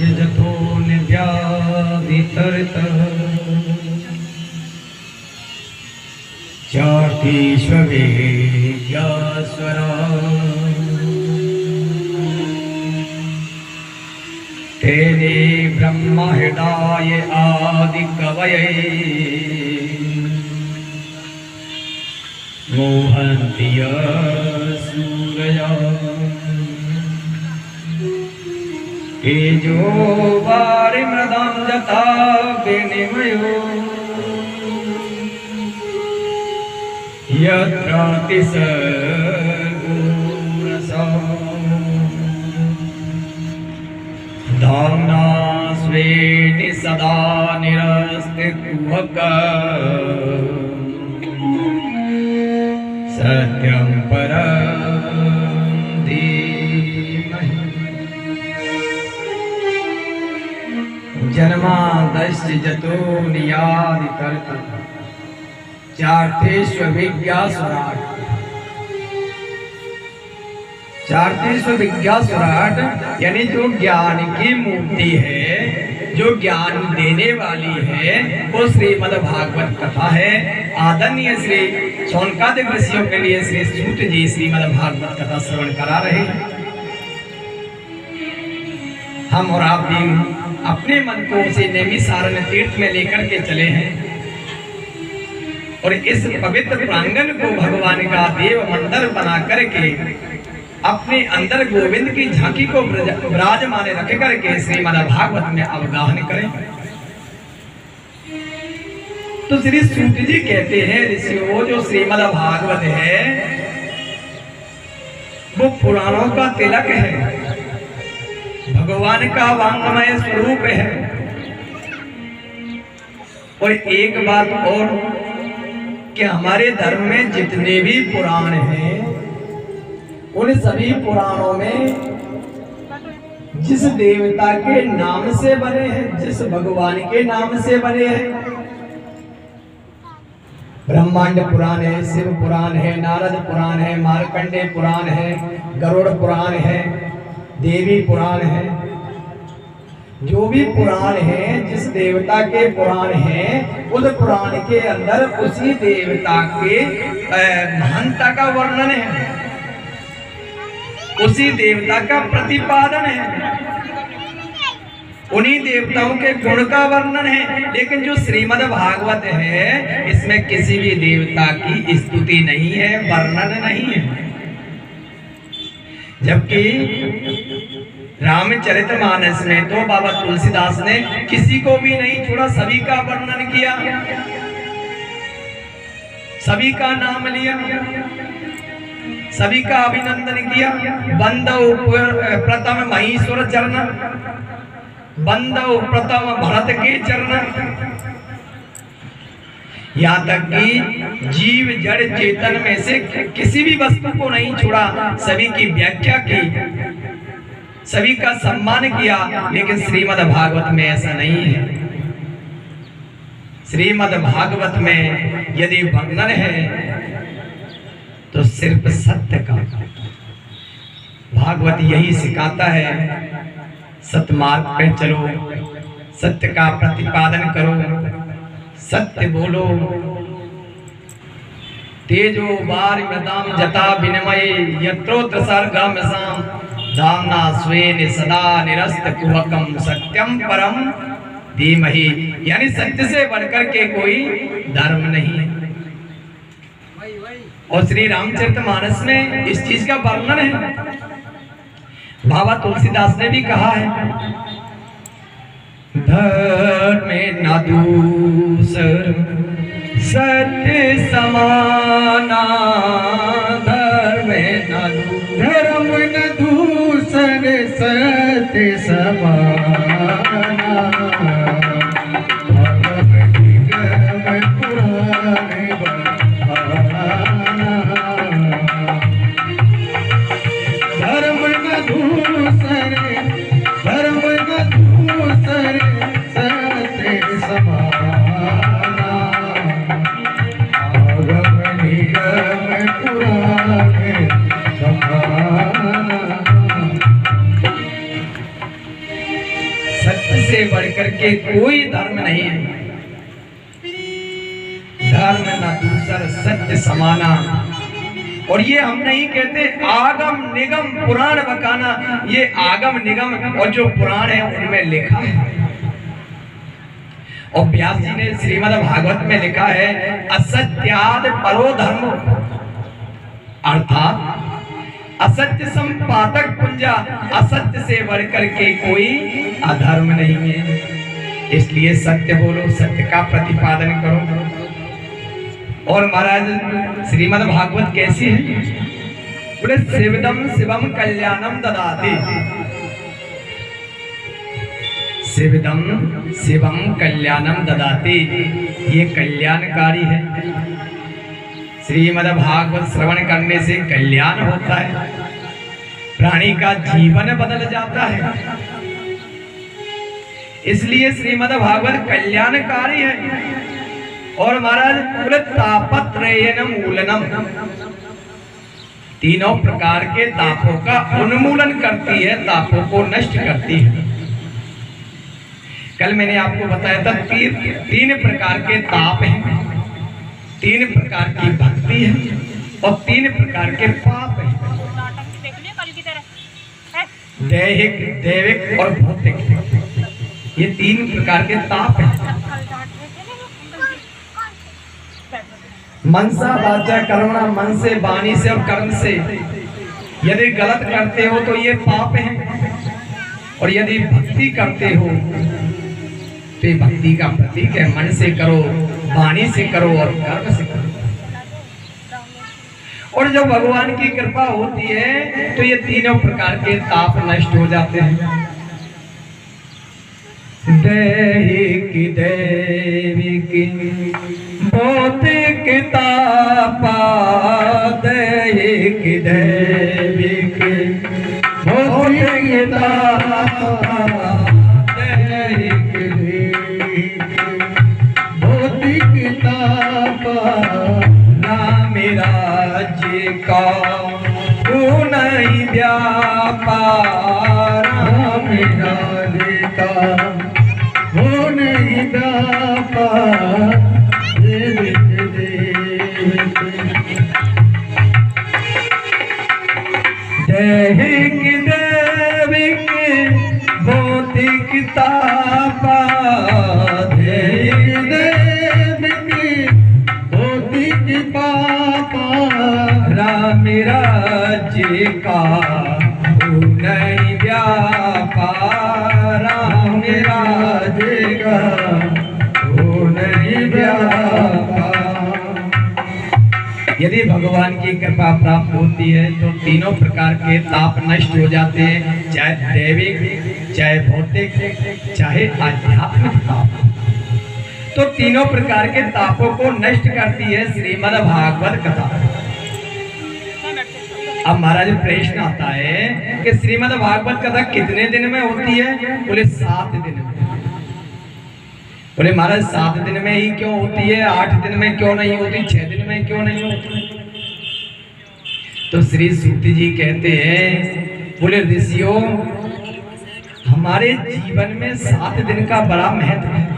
जतो निव्याधितरतः चार्तीष्वेज्ञास्वरा तेने ब्रह्म हृदय आदि कवये मोहन्ति सूरया तेजो वारिमृदं यथा विनिमयो यत्र तिसर्गो रसः धाम्ना स्वेन सदा निरस्तिकुहकः सत्यं परं धीमहि जन्माद्यस्य जतो नियादितरतः चार्थेष्वभिज्ञास्वराट्। चार्थेष्वभिज्ञास्वराट् यानी जो ज्ञान की मूर्ति है, जो ज्ञान देने वाली है, वो श्रीमद् भागवत कथा है। आदरणीय श्री शौनकादिक ऋषियों के लिए श्री सूत जी श्रीमद् भागवत कथा श्रवण करा रहे हैं। हम और आप भी अपने मन को उसे नैमिषारण्य तीर्थ में लेकर के चले हैं और इस पवित्र प्रांगण को भगवान का देव मंदिर बना करके अपने अंदर गोविंद की झांकी को विराजमान रख करके श्रीमद् भागवत में अवगाहन करें। तो श्री सूत जी कहते हैं, ऋषियों, जो श्रीमद् भागवत है वो पुराणों का तिलक है, भगवान का वांगमय स्वरूप है। और एक बात और कि हमारे धर्म में जितने भी पुराण हैं, उन सभी पुराणों में जिस देवता के नाम से बने हैं, जिस भगवान के नाम से बने हैं, ब्रह्मांड पुराण है, शिव पुराण है, नारद पुराण है, मार्कंडेय पुराण है, गरुड़ पुराण है, देवी पुराण है। जो भी पुराण है, जिस देवता के पुराण हैं, उस पुराण के अंदर उसी देवता के महानता का वर्णन है, उसी देवता का प्रतिपादन है, उन्हीं देवताओं के गुण का वर्णन है। लेकिन जो श्रीमद् भागवत है, इसमें किसी भी देवता की स्तुति नहीं है, वर्णन नहीं है। जबकि रामचरितमानस में तो बाबा तुलसीदास ने किसी को भी नहीं छोड़ा, सभी का वर्णन किया, सभी का नाम लिया, सभी का अभिनंदन किया। बंदौ प्रथम महीश्वर चरण, बंदौ प्रथम भरत के चरण, यहाँ तक कि जीव जड़ चेतन में से किसी भी वस्तु को नहीं छोड़ा, सभी की व्याख्या की, सभी का सम्मान किया। लेकिन श्रीमद् भागवत में ऐसा नहीं है। श्रीमद् भागवत में यदि वर्णन है तो सिर्फ सत्य का। भागवत यही सिखाता है, सत्य मार्ग पे चलो, सत्य का प्रतिपादन करो, सत्य बोलो। तेजो वारिमृदाम जता विनिमय यत्रोत्र सर्गम साम धाम्ना स्वेन सदा निरस्तकुहकं सत्यम परम धीमहि। यानी सत्य से बढ़कर के कोई धर्म नहीं है। और श्री रामचरितमानस में इस चीज का वर्णन है। बाबा तुलसीदास ने भी कहा है, धर्म न दूसर सत्य समाना, धर्म न दूसर सत्य समाना, से बढ़कर के कोई धर्म नहीं है। धर्म न दूसर सत्य समाना। और ये हम नहीं कहते आगम निगम पुराण बकाना, ये आगम निगम और जो पुराण है उनमें लिखा है। और व्यास जी ने श्रीमद् भागवत में लिखा है असत्याद परो धर्मो, अर्थात असत्य संपादक पुंजा, असत्य से बढ़कर के कोई अधर्म नहीं है। इसलिए सत्य बोलो, सत्य का प्रतिपादन करो। और महाराज श्रीमद् भागवत कैसी है? बोले शिवदम शिवम कल्याणम ददाति, शिवदम शिवम कल्याणम ददाति, ये कल्याणकारी है। श्रीमद् भागवत श्रवण करने से कल्याण होता है, प्राणी का जीवन बदल जाता है। इसलिए श्रीमद् भागवत कल्याणकारी है। और महाराज बोले तापत्रयेन मूलनम, तीनों प्रकार के तापों का उन्मूलन करती है, तापों को नष्ट करती है। कल मैंने आपको बताया था तीन प्रकार के ताप हैं, 3 प्रकार की भक्ति है और 3 प्रकार के पाप है, दैहिक, दैविक और भौतिक। ये 3 प्रकार के ताप हैं। मनसा वाचा कर्मणा, मन से, वाणी से और कर्म से यदि गलत करते हो तो ये पाप है। और यदि भक्ति करते हो तो ये भक्ति का प्रतीक है। मन से करो, वाणी से करो और कर्म से करो। और जब भगवान की कृपा होती है तो ये तीनों प्रकार के ताप नष्ट हो जाते हैं। दैहिक, दैविक, भौतिक तापा, दैहिक, दैविक, भौतिक तापा, दैहिक, दैविक, भौतिक तापा, नाम राज्य का नहीं व्यापार, नाम राज्य का नहीं व्यापार। दैहिक, दैविक, भौतिक तापा, दैहिक, दैविक, भौतिक पापा, राम राज्य का नहीं व्यापार, राम राज्य का नहीं व्यापार। यदि भगवान की कृपा प्राप्त होती है तो तीनों प्रकार के ताप नष्ट हो जाते हैं, चाहे दैविक, चाहे भौतिक, चाहे आध्यात्मिक ताप। तो तीनों प्रकार के तापों को नष्ट करती है श्रीमद् भागवत कथा। अब महाराज प्रश्न आता है कि श्रीमद् भागवत कथा कितने दिन में होती है? बोले 7 दिन में। बोले महाराज 7 दिन में ही क्यों होती है, 8 दिन में क्यों नहीं होती, 6 दिन में क्यों नहीं होती? तो श्री सूत जी कहते हैं, बोले ऋषियों, हमारे जीवन में 7 दिन का बड़ा महत्व है।